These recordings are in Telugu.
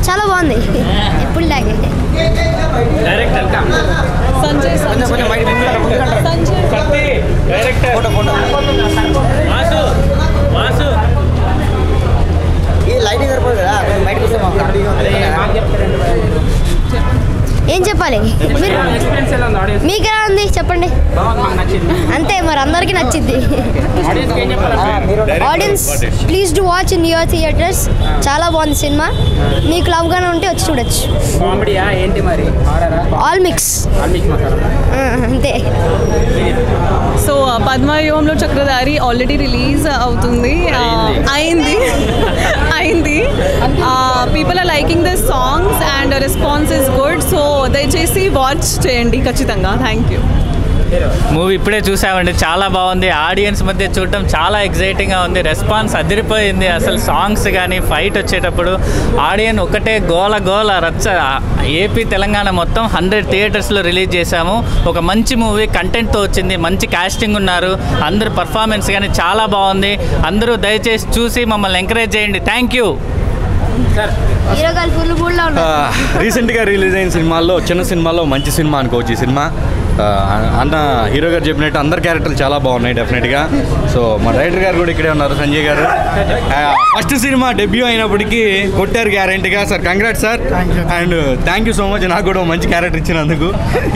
చాలా బాగుంది. ఎప్పుడు లాగే ఏం చెప్పాలి మీకు ఎలా ఉంది చెప్పండి. అంతే మరి అందరికీ నచ్చింది. Audience please do watch in your theatres. చాలా బాగుంది సినిమా. మీకు లవ్గానే ఉంటే వచ్చి చూడొచ్చు. ఆల్ మిక్స్ అంతే. సో పద్మవ్యూహంలో చక్రధారి ఆల్రెడీ రిలీజ్ అవుతుంది. అయింది. People are liking the songs and response is good. So దయచేసి వాచ్ చేయండి ఖచ్చితంగా. Thank you. మూవీ ఇప్పుడే చూసామండి, చాలా బాగుంది. ఆడియన్స్ మధ్య చూడటం చాలా ఎగ్జైటింగ్గా ఉంది. రెస్పాన్స్ అదిరిపోయింది. అసలు సాంగ్స్ కానీ ఫైట్ వచ్చేటప్పుడు ఆడియన్స్ ఒకటే గోల రచ్చ. ఏపీ తెలంగాణ మొత్తం 100 థియేటర్స్లో రిలీజ్ చేశాము. ఒక మంచి మూవీ కంటెంట్తో వచ్చింది. మంచి కాస్టింగ్ ఉన్నారు. అందరు పర్ఫార్మెన్స్ కానీ చాలా బాగుంది. అందరూ దయచేసి చూసి మమ్మల్ని ఎంకరేజ్ చేయండి. Thank you. రీసెంట్గా రిలీజ్ అయిన సినిమాల్లో చిన్న సినిమాల్లో మంచి సినిమా అనుకోవచ్చు ఈ సినిమా. అన్న హీరో గారు చెప్పినట్టు అందరు క్యారెక్టర్లు చాలా బాగున్నాయి డెఫినెట్గా. సో మా డైరెక్టర్ గారు కూడా ఇక్కడే ఉన్నారు, సంజయ్ గారు. ఫస్ట్ సినిమా డెబ్యూ అయినప్పటికీ కొట్టారు గ్యారెంటీగా. Sir congrats sir. And thank you so much నాకు కూడా మంచి క్యారెక్టర్ ఇచ్చినందుకు.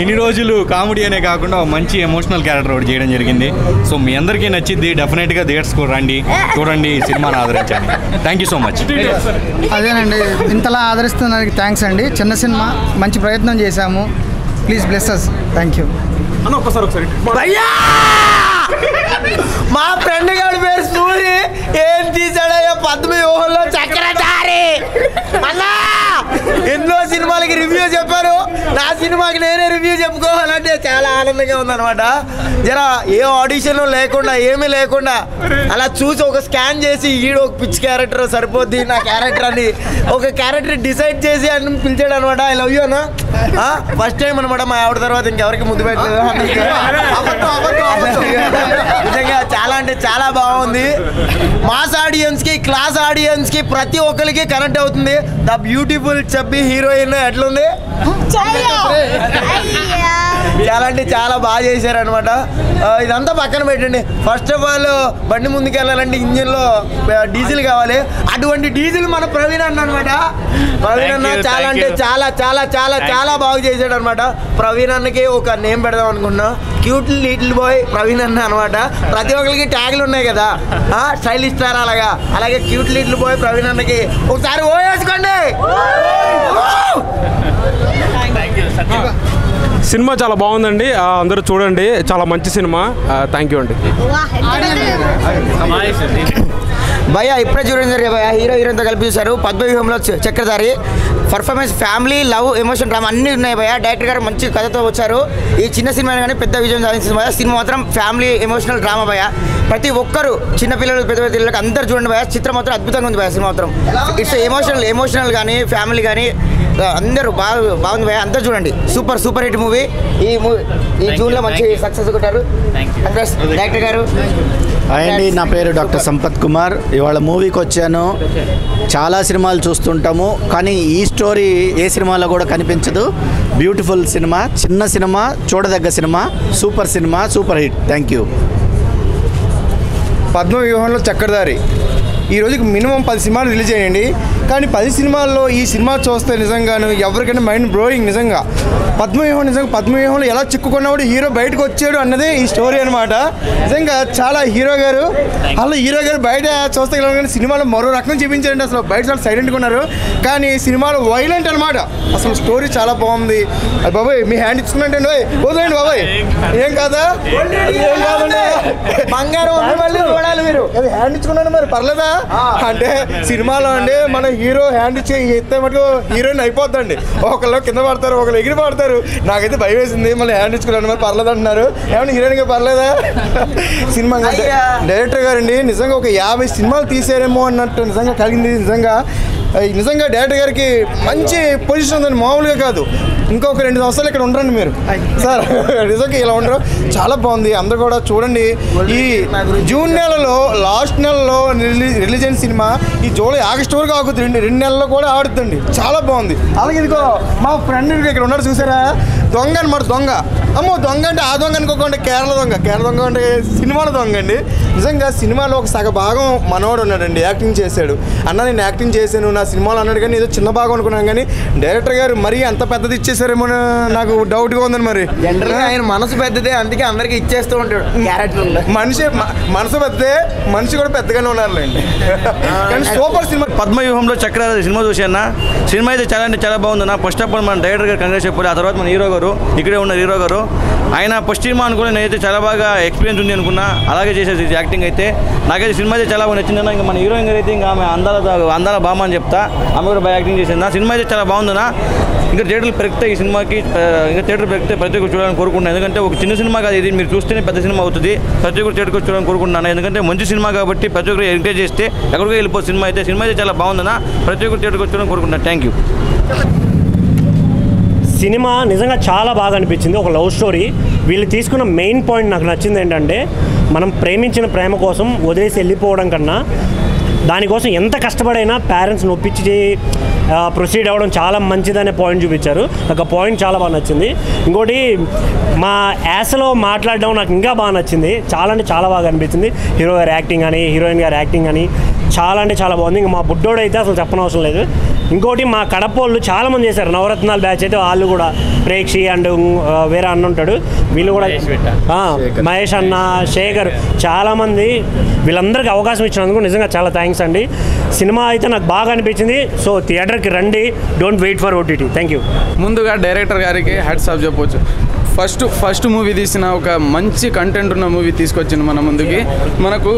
ఇన్ని రోజులు కామెడీ అనే కాకుండా మంచి ఎమోషనల్ క్యారెక్టర్ ఒకటి చేయడం జరిగింది. సో మీ అందరికీ నచ్చింది. డెఫినెట్గా థియేటర్స్కి రండి, చూడండి, సినిమాని ఆదరించండి. Thank you so much. అదేనండి, ఇంతలా ఆదరిస్తున్నందుకు థ్యాంక్స్ అండి. చిన్న సినిమా, మంచి ప్రయత్నం చేశాము. Please bless us. Thank you. ఒకసారి మా ఫ్రెండ్ గారి పేరు సూరి. ఏం తీసాడయ్యా పద్మవ్యూహంలో చక్రధారి. అన్నా ఎన్నో సినిమాలకి రివ్యూ చెప్పారు, నా సినిమాకి నేనే రివ్యూ చెప్పుకోవాలంటే చాలా ఆనందంగా ఉందన్నమాట. జర ఏ ఆడిషన్ లేకుండా ఏమీ లేకుండా అలా చూసి ఒక స్కాన్ చేసి ఈడు ఒక పిచ్ క్యారెక్టర్ సరిపోద్ది నా క్యారెక్టర్ అని ఒక క్యారెక్టర్ డిసైడ్ చేసి అని పిలిచాడు అనమాట. ఐ లవ్ యూ అన్న. ఫస్ట్ టైం అనమాట మా ఆవిడ తర్వాత ఇంకెవరికి ముద్దు పెట్టలేదు. నిజంగా చాలా అంటే చాలా బాగుంది. మాస్ ఆడియన్స్కి, క్లాస్ ఆడియన్స్కి ప్రతి ఒక్కరికి కనెక్ట్ అవుతుంది. ద బ్యూటిఫుల్ చబ్బీ హీరోయిన్ ఎట్లుంది, చాలా అంటే చాలా బాగా చేశారనమాట. ఇదంతా పక్కన పెట్టండి. ఫస్ట్ ఆఫ్ ఆల్ బండి ముందుకు వెళ్ళాలంటే ఇంజిన్లో డీజిల్ కావాలి. అటువంటి డీజిల్ మన ప్రవీణ్ అన్న అనమాట. ప్రవీణ్ అన్న చాలా అంటే చాలా చాలా చాలా చాలా బాగా చేశాడు అనమాట. ప్రవీణ్ అన్నకి ఒక నేమ్ పెడదాం అనుకున్నాం, క్యూట్ లిటిల్ బాయ్ ప్రవీణ్ అన్న అనమాట. ప్రతి ఒక్కరికి ట్యాగ్లు ఉన్నాయి కదా, స్టైలిష్ స్టార్ అలాగే క్యూట్ లిటిల్ బాయ్ ప్రవీణ్ అన్నకి ఒకసారి ఓ వేసుకోండి. సినిమా చాలా బాగుందండి, అందరూ చూడండి. చాలా మంచి సినిమా. థ్యాంక్ యూ అండి. భయ్యా ఇప్పుడే చూడండి భయ్యా, హీరో హీరోయిన్తో కలిపి చూశారు. పద్మవ్యూహంలో Chakradhari performance, family, love, emotion, drama అన్నీ ఉన్నాయి భయ్యా. డైరెక్టర్ గారు మంచి కథతో వచ్చారు. ఈ చిన్న సినిమా కానీ పెద్ద విజయం సాధించింది భయ్యా. సినిమా మాత్రం ఫ్యామిలీ, ఎమోషనల్ డ్రామా భయ్యా. ప్రతి ఒక్కరు చిన్నపిల్లలు, పెద్ద పిల్లలకు అందరూ చూడండి భయ్యా. చిత్రం మాత్రం అద్భుతంగా ఉంది భయ్యా. సినిమా మాత్రం ఇట్స్ ఎమోషనల్ కానీ ఫ్యామిలీ కానీ అందరూ బాగుంది భయ్యా. అందరూ చూడండి. Super hit movie. ఈ జూన్లో మంచి సక్సెస్ కొట్టారు డైరెక్టర్ గారు. అండి, నా పేరు డాక్టర్ సంపత్ కుమార్. ఇవాళ మూవీకి వచ్చాను. చాలా సినిమాలు చూస్తుంటాము, కానీ ఈ స్టోరీ ఏ సినిమాలో కూడా కనిపించదు. బ్యూటిఫుల్ సినిమా, చిన్న సినిమా, చూడదగ్గ సినిమా, సూపర్ హిట్. Thank you. పద్మవ్యూహంలో చక్రధారి ఈ రోజుకి మినిమం 10 సినిమాలు రిలీజ్ అయ్యండి. కానీ 10 సినిమాల్లో ఈ సినిమా చూస్తే నిజంగాను ఎవరికైనా మైండ్ బ్లోయింగ్. నిజంగా పద్మవ్యూహంలో ఎలా చిక్కుకున్నవాడు హీరో బయటకు వచ్చాడు అన్నదే ఈ స్టోరీ అనమాట. నిజంగా చాలా హీరో గారు బయట చూస్తే కానీ సినిమాలో మరో రకం చూపించారండి. అసలు బయట చాలా సైలెంట్గా ఉన్నారు, కానీ సినిమాలో వైలెంట్ అనమాట. అసలు స్టోరీ చాలా బాగుంది. బాబాయ్ మీ హ్యాండ్ ఇచ్చుకున్నట్టు వదిలేండి బాబాయ్, ఏం కాదండి, బంగారం మళ్ళీ చూడాలి మీరు. హ్యాండ్ ఇచ్చుకున్నాను మరి పర్లేదా అంటే సినిమాలో అండి మన హీరో హ్యాండ్ ఇచ్చి ఎత్తే మటుకు హీరోయిన్ అయిపోద్దండి. ఒకళ్ళు కింద పడతారు, ఒకళ్ళు ఎగిరి పడతారు. నాకైతే భయం వేసింది. మళ్ళీ హ్యాండ్ ఇచ్చుకున్నాను మరి పర్లేదు అంటున్నారు. ఏమన్నా హీరోయిన్గా పర్లేదా? సినిమా డైరెక్టర్ గారండి నిజంగా ఒక 50 సినిమాలు తీసారేమో అన్నట్టు నిజంగా కలిగింది. నిజంగా నిజంగా డైరెక్టర్ గారికి మంచి పొజిషన్ ఉందని మామూలుగా కాదు. ఇంకొక 2 సంవత్సరాలు ఇక్కడ ఉండరండి మీరు సార్, నిజంగా ఇలా ఉండరు. చాలా బాగుంది, అందరూ కూడా చూడండి. ఈ జూన్ నెలలో లాస్ట్ నెలలో రిలీజ్ అయిన సినిమా ఈ జూలై ఆగస్టు వరకు ఆగుతుంది, 2 నెలల్లో కూడా ఆడుతుంది. చాలా బాగుంది. అలాగే ఇదిగో మా ఫ్రెండ్ ఇక్కడ ఉన్నారు చూసారా, దొంగ అనమాట. దొంగ అమ్మో, దొంగ అంటే ఆ దొంగ అనుకోకుండా కేరళ దొంగ అంటే సినిమాలో దొంగ అండి. నిజంగా సినిమాలో ఒక సగ భాగం మనోడు ఉన్నాడండి, యాక్టింగ్ చేశాడు. అన్న నేను యాక్టింగ్ చేశాను నా సినిమాలో అన్నాడు, కానీ ఏదో చిన్న భాగం అనుకున్నాను. కానీ డైరెక్టర్ గారు మరీ అంత పెద్దది ఇచ్చేసారేమో నాకు డౌట్గా ఉందండి. మరి జనరల్గా ఆయన మనసు పెద్దదే, అందుకే అందరికి ఇచ్చేస్తూ ఉంటాడు క్యారెక్టర్. మనసు పెద్దదే, మనిషి కూడా పెద్దగానే ఉన్నారులేండి. కానీ సూపర్ సినిమా. పద్మవ్యూహంలో చక్రధారి సినిమా చూసాను. సినిమా అయితే చాలా అంటే చాలా బాగుంది. ఫస్ట్ ఆఫ్ ఆల్ మన డైరెక్టర్ గారు కంగ్రెస్ చెప్పాలి. ఆ తర్వాత మన హీరో గారు ఇక్కడే ఉన్నారు. హీరో గారు ఆయన ఫస్ట్ సినిమా అనుకుని నేనైతే చాలా బాగా ఎక్స్పీరియన్స్ ఉంది అనుకున్నా, అలాగే చేసేది యాక్టింగ్ అయితే. నాకైతే సినిమా అయితే చాలా బాగా నచ్చిందన్న. ఇంకా మన హీరోయిన్ గారు అయితే ఇంకా ఆమె అందాల బామ్మ అని చెప్తా, ఆమె కూడా బాగా యాక్టింగ్ చేసింది. నా సినిమా అయితే చాలా బాగుందన్నా. ఇంకా థియేటర్లు పెరిగితే ఈ సినిమాకి ఇంకా థియేటర్ పెరిగితే ప్రతి ఒక్కరు చూడాలని కోరుకుంటున్నాను. ఎందుకంటే ఒక చిన్న సినిమా కాదు ఇది, మీరు చూస్తేనే పెద్ద సినిమా అవుతుంది. ప్రతి ఒక్కరు థియేటర్కి చూడాలని కోరుకుంటున్నాను. ఎందుకంటే మంచి సినిమా కాబట్టి ప్రతి ఒక్కరు ఎంకరేజ్ చేస్తే ఎక్కడికి వెళ్ళిపో సినిమా అయితే చాలా బాగుందన్నా. ప్రతి ఒక్కరు థియేటర్కి చూడాలని కోరుకుంటున్నాను. Thank you. సినిమా నిజంగా చాలా బాగా అనిపించింది. ఒక లవ్ స్టోరీ. వీళ్ళు తీసుకున్న మెయిన్ పాయింట్ నాకు నచ్చింది ఏంటంటే, మనం ప్రేమించిన ప్రేమ కోసం వదిలేసి వెళ్ళిపోవడం కన్నా దానికోసం ఎంత కష్టపడైనా పేరెంట్స్ నొప్పించి ప్రొసీడ్ అవ్వడం చాలా మంచిదనే పాయింట్ చూపించారు. నాకు ఆ పాయింట్ చాలా బాగా నచ్చింది. ఇంకోటి మా యాసలో మాట్లాడడం నాకు ఇంకా బాగా నచ్చింది. చాలా అంటే చాలా బాగా అనిపించింది. హీరో గారి యాక్టింగ్ అని, హీరోయిన్ గారి యాక్టింగ్ అని చాలా అంటే చాలా బాగుంది. ఇంకా మా బుడ్డోడు అయితే అసలు చెప్పనవసరం లేదు. ఇంకోటి మా కడపోళ్ళు చాలామంది చేశారు. నవరత్నాలు బ్యాచ్ అయితే వాళ్ళు కూడా, ప్రేక్షి అండ్ వేరే అన్న ఉంటాడు, వీళ్ళు కూడా మహేష్ అన్న, శేఖర్, చాలామంది వీళ్ళందరికీ అవకాశం ఇచ్చినందుకు నిజంగా చాలా థ్యాంక్స్ అండి. సినిమా అయితే నాకు బాగా అనిపించింది. సో థియేటర్కి రండి, don't wait for OTT. Thank you. ముందుగా డైరెక్టర్ గారికి హ్యాట్స్ ఆఫ్ చెప్పవచ్చు. ఫస్ట్ మూవీ తీసిన ఒక మంచి కంటెంట్ ఉన్న మూవీ తీసుకొచ్చింది మన ముందుకి. మనకు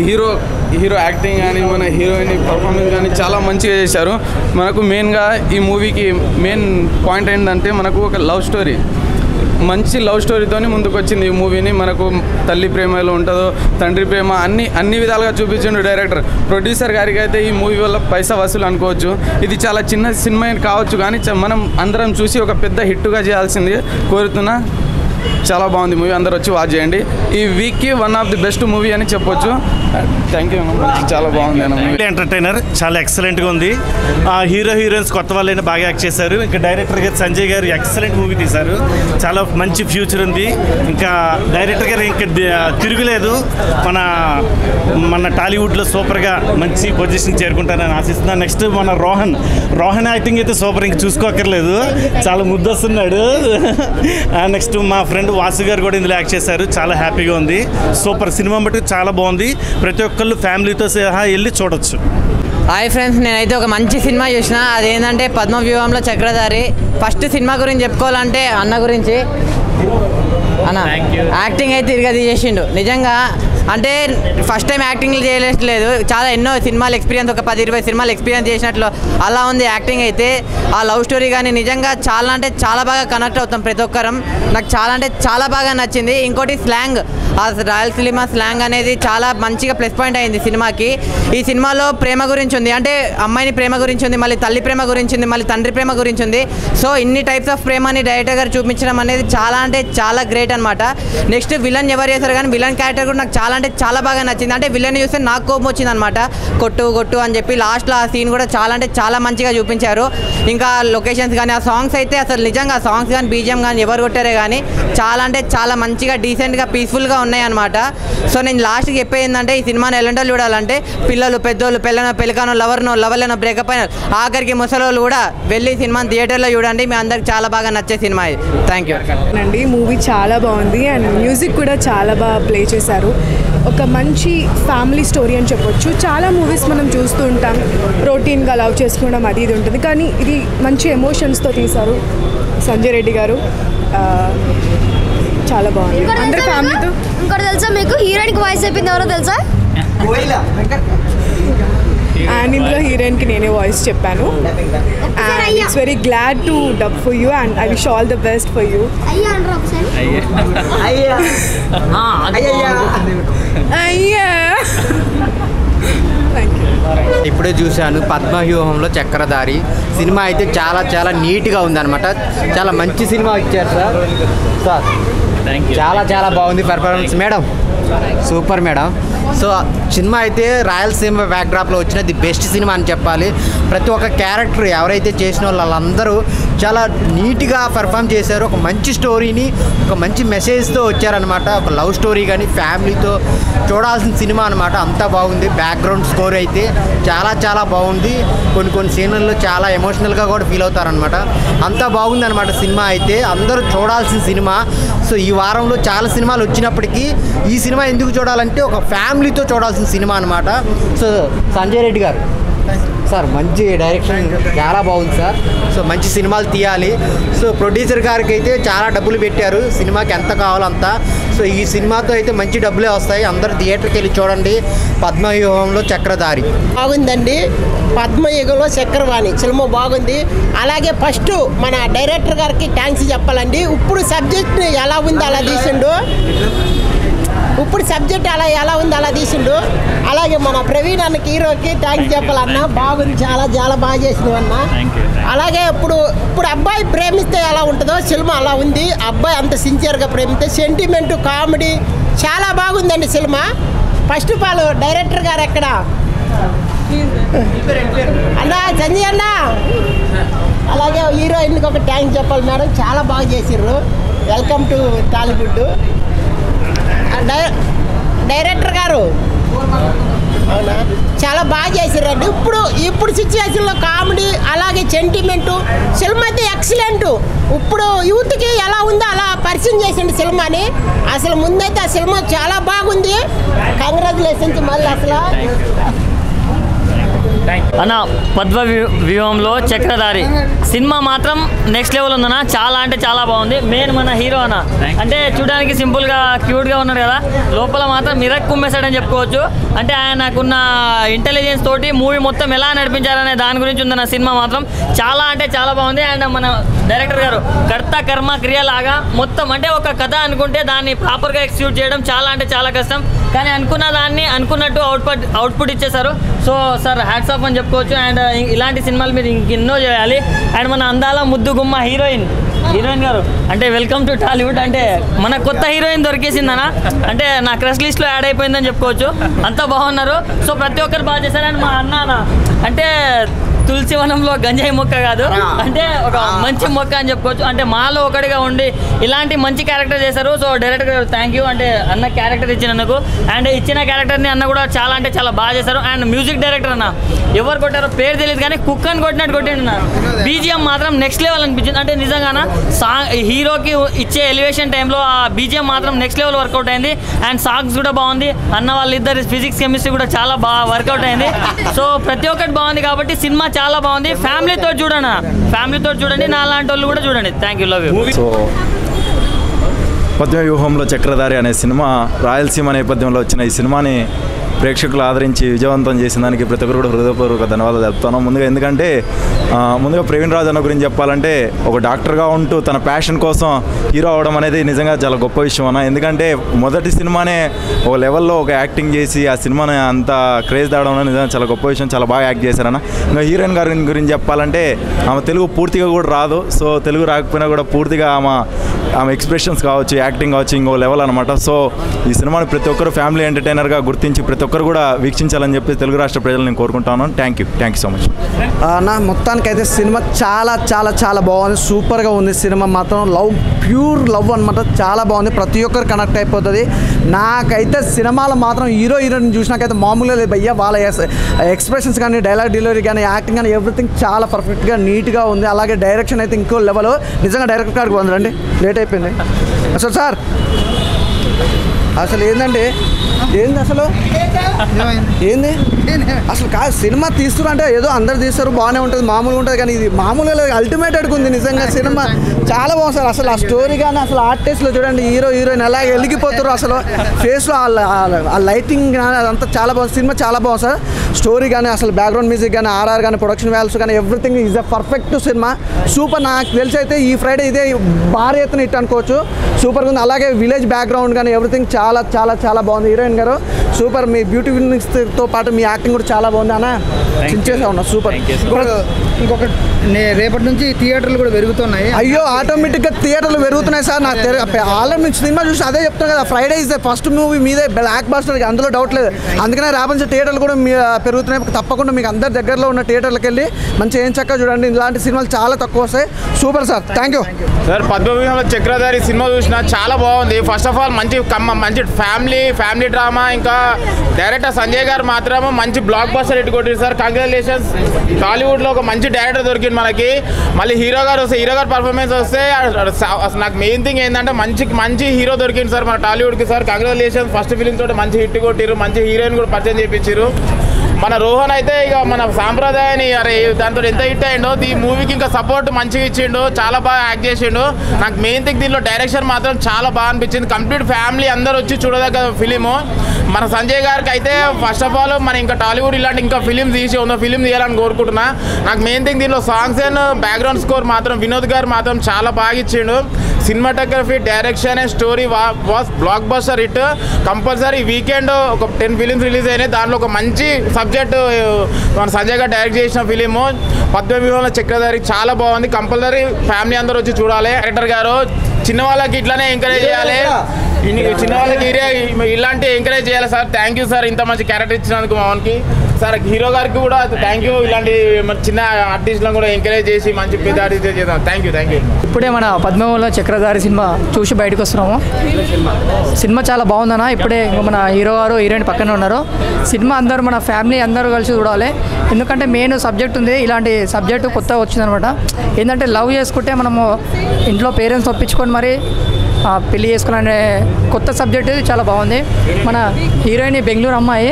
హీరో యాక్టింగ్ కానీ మన హీరోయిన్ పర్ఫార్మెన్స్ కానీ చాలా మంచిగా చేశారు. మనకు మెయిన్గా ఈ మూవీకి మెయిన్ పాయింట్ ఏంటంటే, మనకు ఒక లవ్ స్టోరీ, మంచి లవ్ స్టోరీతోని ముందుకు వచ్చింది ఈ మూవీని. మనకు తల్లి ప్రేమ ఎలా ఉంటుందో, తండ్రి ప్రేమ అన్ని విధాలుగా చూపించిండు డైరెక్టర్. ప్రొడ్యూసర్ గారికి అయితే ఈ మూవీ వల్ల పైసా వసూలు అనుకోవచ్చు. ఇది చాలా చిన్న సినిమా కావచ్చు, కానీ మనం అందరం చూసి ఒక పెద్ద హిట్గా చేయాల్సింది కోరుతున్నా. చాలా బాగుంది మూవీ, అందరు వచ్చి వాచ్ చేయండి. ఈ వీక్కి one of the best movie అని చెప్పొచ్చు. Thank you. చాలా బాగుంది అన్న మూవీ. ఎంటర్టైనర్ చాలా ఎక్సలెంట్గా ఉంది. హీరోయిన్స్ కొత్త వాళ్ళైనా బాగా యాక్ట్ చేశారు. ఇంకా డైరెక్టర్ గారు సంజయ్ గారు ఎక్సలెంట్ మూవీ తీశారు. చాలా మంచి ఫ్యూచర్ ఉంది. ఇంకా డైరెక్టర్ గారు ఇంకా తిరుగులేదు. మన టాలీవుడ్లో సూపర్గా మంచి పొజిషన్ చేరుకుంటారని ఆశిస్తున్నాను. నెక్స్ట్ మన రోహన్ యాక్టింగ్ అయితే సూపర్, ఇంక చూసుకోక్కర్లేదు, చాలా ముద్దొస్తున్నాడు. నెక్స్ట్ మా ఫ్రెండ్ వాసు గారు కూడా ఇందులో యాక్ట్ చేశారు. చాలా హ్యాపీగా ఉంది. సూపర్ సినిమా బట్టి చాలా బాగుంది. ప్రతి ఒక్కళ్ళు ఫ్యామిలీతో సహా వెళ్ళి చూడొచ్చు. హాయ్ ఫ్రెండ్స్, నేనైతే ఒక మంచి సినిమా చూసిన. అదేంటంటే పద్మవ్యూహంలో చక్రధారి. ఫస్ట్ సినిమా గురించి చెప్పుకోవాలంటే అన్న గురించి. అన్న యాక్టింగ్ అయితే తిరిగి తీసేసిండు నిజంగా. అంటే ఫస్ట్ టైం యాక్టింగ్లు చేయలేదు, చాలా ఎన్నో సినిమాలు ఎక్స్పీరియన్స్, ఒక 10-20 సినిమాలు ఎక్స్పీరియన్స్ చేసినట్లు అలా ఉంది యాక్టింగ్ అయితే. ఆ లవ్ స్టోరీ కానీ నిజంగా చాలా అంటే చాలా బాగా కనెక్ట్ అవుతాం ప్రతి ఒక్కరం. నాకు చాలా అంటే చాలా బాగా నచ్చింది. ఇంకోటి స్లాంగ్, ఆ రాయలసీమ స్లాంగ్ అనేది చాలా మంచిగా ప్లస్ పాయింట్ అయింది సినిమాకి. ఈ సినిమాలో ప్రేమ గురించి ఉంది, అంటే అమ్మాయిని ప్రేమ గురించి ఉంది, మళ్ళీ తల్లి ప్రేమ గురించి ఉంది, మళ్ళీ తండ్రి ప్రేమ గురించి ఉంది. సో ఇన్ని టైప్స్ ఆఫ్ ప్రేమని డైరెక్టర్ గారు చూపించడం అనేది చాలా అంటే చాలా గ్రేట్ అనమాట. నెక్స్ట్ విలన్ ఎవరు చేశారు, కానీ విలన్ క్యారెక్టర్ కూడా నాకు చాలా అంటే చాలా బాగా నచ్చింది. అంటే విలన్ చూస్తే నాకు కోపం వచ్చింది అనమాట, కొట్టు అని చెప్పి. లాస్ట్లో ఆ సీన్ కూడా చాలా అంటే చాలా మంచిగా చూపించారు. ఇంకా లొకేషన్స్ కానీ ఆ సాంగ్స్ అయితే అసలు నిజంగా సాంగ్స్ కానీ బీజిఎం కానీ ఎవరు కొట్టారే కానీ చాలా అంటే చాలా మంచిగా డీసెంట్గా పీస్ఫుల్గా ఉన్నాయన్నమాట. సో నేను లాస్ట్కి చెప్పేది ఏంటంటే, ఈ సినిమాని ఎలాంటి వాళ్ళు చూడాలంటే పిల్లలు, పెద్దోళ్ళు, పెళ్ళకనో లవర్లనో బ్రేకప్ అయిన ఆఖరికి ముసలోళ్ళు కూడా వెళ్ళి సినిమాని థియేటర్లో చూడండి. మీ అందరికి చాలా బాగా నచ్చే సినిమా ఇది. థ్యాంక్ యూ అండి. మూవీ చాలా బాగుంది అండ్ మ్యూజిక్ కూడా చాలా బాగా ప్లే చేశారు. ఒక మంచి ఫ్యామిలీ స్టోరీ అని చెప్పొచ్చు. చాలా మూవీస్ మనం చూస్తూ ఉంటాం, రొటీన్గా లవ్ చేసుకోవడం అది ఇది ఉంటుంది, కానీ ఇది మంచి ఎమోషన్స్తో తీశారు సంజయ్ రెడ్డి గారు. చాలా బాగుంది. అందరు ఫ్యామిలీతో. ఇంకోటి తెలుసా మీకు, హీరోయిన్కి వాయిస్ చెప్పింది ఎవరో తెలుసా? అండ్ ఇందులో హీరోయిన్కి నేనే వాయిస్ చెప్పాను. And it's very glad to dub for you and I wish all the best for you. అయ్యా. Thank you. ఇప్పుడే చూశాను పద్మవ్యూహంలో చక్రధారి సినిమా అయితే చాలా చాలా నీట్గా ఉందన్నమాట. చాలా మంచి సినిమా ఇచ్చారు సార్. చాలా చాలా బాగుంది performance. Madam super madam. So cinema అయితే రాయలసీమ బ్యాక్డ్రాప్లో వచ్చిన ది బెస్ట్ సినిమా అని చెప్పాలి. ప్రతి ఒక్క క్యారెక్టర్ ఎవరైతే చేసిన వాళ్ళందరూ చాలా నీట్గా పర్ఫామ్ చేశారు. ఒక మంచి స్టోరీని ఒక మంచి మెసేజ్తో వచ్చారనమాట. ఒక లవ్ స్టోరీ కానీ ఫ్యామిలీతో చూడాల్సిన సినిమా అనమాట. అంతా బాగుంది. బ్యాక్గ్రౌండ్ స్కోర్ అయితే చాలా చాలా బాగుంది. కొన్ని సీన్లలో చాలా ఎమోషనల్గా కూడా ఫీల్ అవుతారనమాట. అంతా బాగుంది అనమాట సినిమా అయితే. అందరూ చూడాల్సిన సినిమా. సో ఈ వారంలో చాలా సినిమాలు వచ్చినప్పటికీ ఈ సినిమా ఎందుకు చూడాలంటే ఒక ఫ్యామిలీతో చూడాల్సిన సినిమా అనమాట. సో సంజయ్ రెడ్డి గారు సార్ మంచి డైరెక్షన్ చాలా బాగుంది సార్. సో మంచి సినిమాలు తీయాలి. సో ప్రొడ్యూసర్ గారికి అయితే చాలా డబ్బులు పెట్టారు. సినిమాకి ఎంత కావాలో అంత. సో ఈ సినిమాతో అయితే మంచి డబ్బులే వస్తాయి. అందరూ థియేటర్కి వెళ్ళి చూడండి. పద్మవ్యూహంలో చక్రధారి బాగుందండి. పద్మయుగంలో చక్రవాణి సినిమా బాగుంది. అలాగే ఫస్ట్ మన డైరెక్టర్ గారికి థ్యాంక్స్ చెప్పాలండి. ఇప్పుడు సబ్జెక్ట్ ఎలా ఉంది అలా తీసిండు. ఇప్పుడు సబ్జెక్ట్ ఎలా ఉంది అలా తీసిండు. అలాగే మన ప్రవీణ్ అన్నకి హీరోకి థ్యాంక్స్ చెప్పాలన్నా. బాగుంది. చాలా చాలా బాగా చేసినవి అన్న. అలాగే ఇప్పుడు అబ్బాయి ప్రేమిస్తే ఎలా ఉంటుందో సినిమా అలా ఉంది. అబ్బాయి అంత సిన్సియర్గా ప్రేమిస్తే సెంటిమెంట్ కామెడీ చాలా బాగుందండి cinema. First of all director గారు ఎక్కడ అన్న సంజయ్ అన్న. అలాగే హీరోయిన్కి ఒక థ్యాంక్స్ చెప్పాలి మేడం. చాలా బాగా చేసిర్రు. Welcome to Tollywood. డైరెక్టర్ గారు అవునా చాలా బాగా చేశారండి. ఇప్పుడు సిచ్యువేషన్లో కామెడీ అలాగే సెంటిమెంటు సినిమా అయితే ఎక్సలెంట్. ఇప్పుడు యూత్కి ఎలా ఉందో అలా పరిచయం చేసిండు సినిమాని. అసలు ముందైతే ఆ సినిమా చాలా బాగుంది. కంగ్రాచులేషన్స్ మళ్ళీ అసలు అన్న పద్మవ్యూహంలో చక్రధారి సినిమా మాత్రం నెక్స్ట్ లెవెల్ ఉందన్న. చాలా అంటే చాలా బాగుంది. మెయిన్ మన హీరో అన్న అంటే చూడడానికి సింపుల్గా క్యూట్గా ఉన్నాడు కదా, లోపల మాత్రం మిరక్ కుమ్మేశాడని చెప్పుకోవచ్చు. అంటే ఆయనకున్న ఇంటెలిజెన్స్ తోటి మూవీ మొత్తం ఎలా నడిపించారనే దాని గురించి ఉందన్న సినిమా మాత్రం చాలా అంటే చాలా బాగుంది. అండ్ మన డైరెక్టర్ గారు కర్త కర్మ క్రియ లాగా మొత్తం అంటే ఒక కథ అనుకుంటే దాన్ని ప్రాపర్గా ఎగ్జిక్యూట్ చేయడం చాలా అంటే చాలా కష్టం. కానీ అనుకున్న దాన్ని అనుకున్నట్టు అవుట్పుట్ ఇచ్చేశారు. సో సార్ హ్యాట్స్ ఆఫ్ అని చెప్పుకోవచ్చు. అండ్ ఇలాంటి సినిమాలు మీరు ఇంకెన్నో చేయాలి. అండ్ మన అందాల ముద్దు గుమ్మ హీరోయిన్ గారు అంటే వెల్కమ్ టు టాలీవుడ్. అంటే మన కొత్త హీరోయిన్ దొరికేసిందనా అంటే నా క్రష్ లిస్ట్లో యాడ్ అయిపోయిందని చెప్పుకోవచ్చు. అంతా బాగున్నారు. సో ప్రతి ఒక్కరు బాగా చేశారు. అండ్ మా అన్న అంటే తులసివనంలో గంజాయి మొక్క కాదు, అంటే ఒక మంచి మొక్క అని చెప్పుకోవచ్చు. అంటే మాలో ఒకటిగా ఉండి ఇలాంటి మంచి క్యారెక్టర్ చేశారు. సో డైరెక్టర్ గారు థ్యాంక్ యూ. అంటే అన్న క్యారెక్టర్ ఇచ్చినందుకు. అండ్ ఇచ్చిన క్యారెక్టర్ని అన్న కూడా చాలా అంటే చాలా బాగా చేశారు. అండ్ మ్యూజిక్ డైరెక్టర్ అన్న ఎవరు కొట్టారో పేరు తెలియదు కానీ కుక్ అని కొట్టినట్టు కొట్టిండు. బీజిఎం మాత్రం నెక్స్ట్ లెవెల్ అనిపించింది. అంటే నిజంగానా హీరోకి ఇచ్చే ఎలివేషన్ టైంలో ఆ బీజిఎం మాత్రం నెక్స్ట్ లెవెల్ వర్కౌట్ అయింది. అండ్ సాంగ్స్ కూడా బాగుంది. అన్న వాళ్ళిద్దరు ఫిజిక్స్ కెమిస్ట్రీ కూడా చాలా బాగా వర్కౌట్ అయింది. సో ప్రతి ఒక్కటి బాగుంది కాబట్టి సినిమా చాలా బాగుంది. ఫ్యామిలీతో చూడండి నా లాంటి వాళ్ళు కూడా చూడండి. Thank you, love you. So పద్మవ్యూహంలో చక్రధారి అనే సినిమా రాయలసీమ నేపథ్యంలో వచ్చిన ఈ సినిమాని ప్రేక్షకులు ఆదరించి విజయవంతం చేసిన దానికి ప్రతి ఒక్కరు కూడా హృదయపూర్వక ధన్యవాదాలు చెప్తాను. ముందుగా ప్రవీణ్ రాజ్ అన్న గురించి చెప్పాలంటే ఒక డాక్టర్గా ఉంటూ తన ప్యాషన్ కోసం హీరో అవడం అనేది నిజంగా చాలా గొప్ప విషయం అన్న. ఎందుకంటే మొదటి సినిమానే ఒక లెవెల్లో ఒక యాక్టింగ్ చేసి ఆ సినిమాని అంత క్రేజ్ తేవడం అనేది నిజంగా చాలా గొప్ప విషయం. చాలా బాగా యాక్ట్ చేశారన్న. ఇంకా హీరోయిన్ గారి గురించి చెప్పాలంటే ఆమె తెలుగు పూర్తిగా కూడా రాదు. సో తెలుగు రాకపోయినా కూడా పూర్తిగా ఆమె ఎక్స్ప్రెషన్స్ కావచ్చు, యాక్టింగ్ కావచ్చు, ఇంకో లెవెల్ అనమాట. సో ఈ సినిమాని ప్రతి ఒక్కరు ఫ్యామిలీ ఎంటర్టైనర్గా గుర్తించి ప్రతి ఒక్కరు కూడా వీక్షించాలని చెప్పి తెలుగు రాష్ట్ర ప్రజలు నేను కోరుకుంటాను. Thank you so much. నా మొత్తానికైతే సినిమా చాలా చాలా చాలా బాగుంది. సూపర్గా ఉంది సినిమా మాత్రం. ప్యూర్ లవ్ అనమాట. చాలా బాగుంది. ప్రతి ఒక్కరు కనెక్ట్ అయిపోతుంది. నాకైతే సినిమాలో మాత్రం హీరోయిన్ చూసినాకైతే మామూలుగా లేదు భయ్యా. వాళ్ళ ఎక్స్ప్రెషన్స్ కానీ, డైలాగ్ డెలివరీ కానీ, యాక్టింగ్ కానీ ఎవ్రీథింగ్ చాలా పర్ఫెక్ట్గా నీట్గా ఉంది. అలాగే డైరెక్షన్ అయితే ఇంకో లెవెల్. నిజంగా డైరెక్టర్ గారికి వందరండి. లేట్ అయిపోయింది అసలు సార్. అసలు ఏంది అసలు కాదు సినిమా తీస్తున్నా ఏదో అందరు తీస్తారు బాగానే ఉంటుంది, మామూలుగా ఉంటుంది. కానీ ఇది మామూలుగా అల్టిమేటెడ్గా ఉంది నిజంగా. సినిమా చాలా బాగుంది సార్. అసలు ఆ స్టోరీ కానీ అసలు ఆర్టిస్ట్లో చూడండి హీరోయిన్ ఎలా వెలిగిపోతారు అసలు ఫేస్లో ఆ లైటింగ్ కానీ అదంతా చాలా బాగుంది. సినిమా చాలా బాగుంది సార్. స్టోరీ కానీ అసలు బ్యాక్గ్రౌండ్ మ్యూజిక్ కానీ, ఆర్ఆర్ కానీ, ప్రొడక్షన్ వాల్యూస్ కానీ everything is a perfect cinema. Super. నాకు తెలిసి అయితే ఈ ఫ్రైడే ఇదే భారీ ఎత్తున హిట్ అనుకోవచ్చు. సూపర్గా ఉంది. అలాగే విలేజ్ బ్యాక్గ్రౌండ్ కానీ ఎవ్రీథింగ్ చాలా చాలా చాలా బాగుంది. హీరోయిన్ గారు సూపర్, మీ బ్యూటిఫుల్నెస్తో పాటు మీ యాక్టింగ్ కూడా చాలా బాగుంది అన్న. చించేసా ఉన్నా సూపర్. ఇంకొక రేపటి నుంచి థియేటర్లు కూడా పెరుగుతున్నాయి. అయ్యో ఆటోమేటిక్గా థియేటర్లు పెరుగుతున్నాయి సార్. నాకు ఆల్రెడీ మీకు సినిమా చూసి అదే చెప్తాను కదా, Friday is the first movie మీదే బ్లాక్ బాస్టర్, అందులో డౌట్ లేదు. అందుకనే రేపటి నుంచి థియేటర్లు కూడా పెరుగుతున్నాయి. తప్పకుండా మీకు అందరి దగ్గరలో ఉన్న థియేటర్లకు వెళ్ళి మంచి ఏం చక్కగా చూడండి. ఇలాంటి సినిమాలు చాలా తక్కువ వస్తాయి. Super sir, thank you sir. పద్మవ్యూహంలో చక్రధారి సినిమా చూసిన చాలా బాగుంది. ఫస్ట్ ఆఫ్ ఆల్ మంచి ఫ్యామిలీ డ్రామా. ఇంకా డైరెక్టర్ సంజయ్ గారు మాత్రం మంచి బ్లాక్ బస్టర్ హిట్ కొట్టారు సార్. కంగ్రాచులేషన్స్. టాలీవుడ్లో ఒక మంచి డైరెక్టర్ దొరికింది మనకి. మళ్ళీ హీరో గారు పర్ఫార్మెన్స్ వస్తే నాకు మెయిన్ థింగ్ ఏంటంటే మంచి హీరో దొరికింది సార్ మన టాలీవుడ్కి సార్. కంగ్రాచులేషన్స్. ఫస్ట్ ఫిలిం తోటి మంచి హిట్ కొట్టిరు, మంచి హీరోయిన్ కూడా పరిచయం చేయించారు. మన రోహన్ అయితే ఇక మన సాంప్రదాయాన్ని అరే దాంతో ఎంత హిట్ అయ్యిండో, ఈ మూవీకి ఇంకా సపోర్ట్ మంచిగా ఇచ్చిండు, చాలా బాగా యాక్ట్ చేసిండు. నాకు మెయిన్ థింగ్ దీనిలో డైరెక్షన్ మాత్రం చాలా బాగా అనిపించింది. కంప్లీట్ ఫ్యామిలీ అందరూ వచ్చి చూడదగ్గ ఫిలిము. మన సంజయ్ గారికి అయితే ఫస్ట్ ఆఫ్ ఆల్ మన ఇంకా టాలీవుడ్ ఇలాంటి ఇంకా ఫిలిం తీయాలని కోరుకుంటున్నా. నాకు మెయిన్ థింగ్ దీనిలో సాంగ్స్ అండ్ బ్యాక్గ్రౌండ్ స్కోర్ మాత్రం వినోద్ గారు మాత్రం చాలా బాగా ఇచ్చిండు. Cinematography, direction and story was block buster hit. Compulsory weekend ఒక 10 ఫిలిమ్స్ రిలీజ్ అయినాయి. దాంట్లో ఒక మంచి సబ్జెక్ట్ మన సంజయ్ గారు డైరెక్ట్ చేసిన ఫిలిము పద్మవ్యూహంలో చక్రధారి చాలా బాగుంది. కంపల్సరీ ఫ్యామిలీ అందరూ వచ్చి చూడాలి. డైరెక్టర్ గారు చిన్న వాళ్ళకి ఇట్లానే ఎంకరేజ్ చేయాలి, చిన్న వాళ్ళకి ఇలాంటి ఎంకరేజ్ చేయాలి సార్. థ్యాంక్ యూ సార్, ఇంత మంచి క్యారెక్టర్ ఇచ్చినందుకు మామూలుకి సార్. హీరో గారికి కూడా థ్యాంక్ యూ. ఇలాంటి చిన్న ఆర్టిస్టులను కూడా ఎంకరేజ్ చేసి మంచి పెద్ద ఆర్టిస్ట్ చేద్దాం. Thank you. ఇప్పుడే మన పద్మవ్యూహంలో చక్రధారి సినిమా చూసి బయటకు వస్తున్నాము. సినిమా చాలా బాగుందన్న. ఇప్పుడే మన హీరో గారు హీరోయిన్ పక్కనే ఉన్నారు. సినిమా అందరూ మన ఫ్యామిలీ అందరూ కలిసి చూడాలి. ఎందుకంటే మెయిన్ సబ్జెక్ట్ ఉంది, ఇలాంటి సబ్జెక్టు కొత్తగా వచ్చిందనమాట. ఏంటంటే లవ్ చేసుకుంటే మనము ఇంట్లో పేరెంట్స్ ఒప్పించుకొని మరి పెళ్లి చేసుకునే కొత్త సబ్జెక్ట్ చాలా బాగుంది. మన హీరోయిన్ బెంగళూరు అమ్మాయి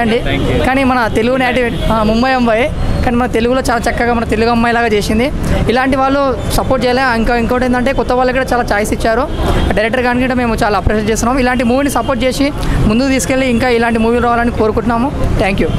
అండి, కానీ మన తెలుగు నేటివ్ ముంబై అమ్మాయి, కానీ మన తెలుగులో చాలా చక్కగా మన తెలుగు అమ్మాయిలాగా చేసింది. ఇలాంటి వాళ్ళు సపోర్ట్ చేయాలి. ఇంకోటి ఏంటంటే కొత్త వాళ్ళకి కూడా చాలా ఛాయిస్ ఇచ్చారు. డైరెక్టర్ గారిని కూడా మేము చాలా అప్రిషియేట్ చేస్తున్నాము. ఇలాంటి మూవీని సపోర్ట్ చేసి ముందుకు తీసుకెళ్ళి ఇంకా ఇలాంటి మూవీలు రావాలని కోరుకుంటున్నాము. Thank you.